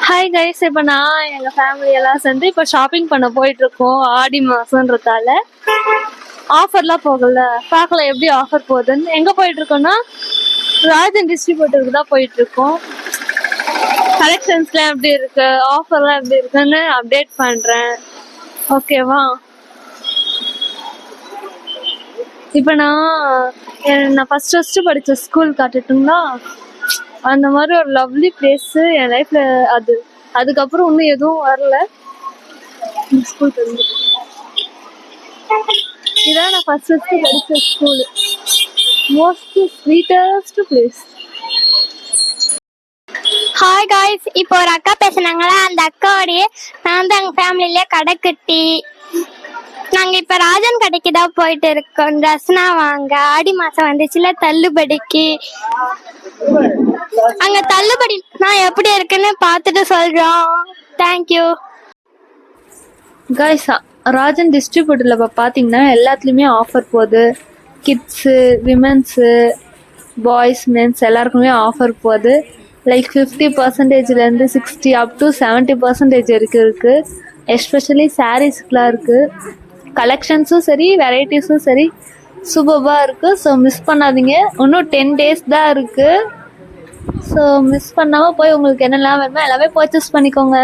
Hi guys, இப்போ நான் எங்கள் ஃபேமிலி எல்லாம் சேர்ந்து இப்போ ஷாப்பிங் பண்ண போயிட்டுருக்கோம். ஆடி மாதன்றதால ஆஃபர்லாம் போகல, பார்க்கலாம் எப்படி ஆஃபர் போகுதுன்னு. எங்கே போயிட்டுருக்கோன்னா ராஜன் டிஸ்ட்ரிபியூட்டருக்கு தான் போயிட்டுருக்கோம். கலெக்ஷன்ஸ்லாம் எப்படி இருக்கு, ஆஃபர்லாம் எப்படி இருக்குன்னு அப்டேட் பண்ணுறேன். ஓகேவா? இப்போ நான் ஃபஸ்ட்டு படித்த ஸ்கூல் காட்டுட்டுங்களா? அந்த மாதிரி ஒரு லவ்லி பிளேஸு என் லைஃப்பில். அதுக்கப்புறம் இன்னும் எதுவும் வரல. ஸ்கூல் இதான் நான் ஃபஸ்ட்டு படித்த school. Most sweetest place. Hi guys, இப்போ ஒரு அக்கா பேசுனாங்களா, அந்த அக்காவோடைய நான் தான் எங்கள் ஃபேமிலியிலே கடைக்குட்டி. நாங்கள் இப்போ ராஜன் கடைக்கு தான் போயிட்டு இருக்கோம். ட்ரெஸ்னா வாங்க, ஆடி மாதம் வந்துச்சுல தள்ளுபடிக்கு. அங்கே தள்ளுபடி நான் எப்படி இருக்குன்னு பார்த்துட்டு சொல்கிறோம். Thank you guys. ராஜன் டிஸ்ட்ரிபியூட்டரில் இப்போ பார்த்தீங்கன்னா எல்லாத்துலேயுமே ஆஃபர் போகுது. கிட்ஸு, விமென்ஸு, பாய்ஸ், மென்ஸ் எல்லாருக்குமே ஆஃபர் போகுது. லைக் 50%லேருந்து 60 அப் டு 70% வரைக்கும் இருக்குது. எஸ்பெஷலி சாரீஸ்க்குலாம் இருக்குது. கலெக்ஷன்ஸும் சரி, வெரைட்டிஸும் சரி சூப்பராக இருக்குது. ஸோ மிஸ் பண்ணாதீங்க. இன்னும் 10 days தான் இருக்குது. ஸோ மிஸ் பண்ணாமல் போய் உங்களுக்கு என்னெல்லாம் வேணுமோ எல்லாமே பர்ச்சேஸ் பண்ணிக்கோங்க.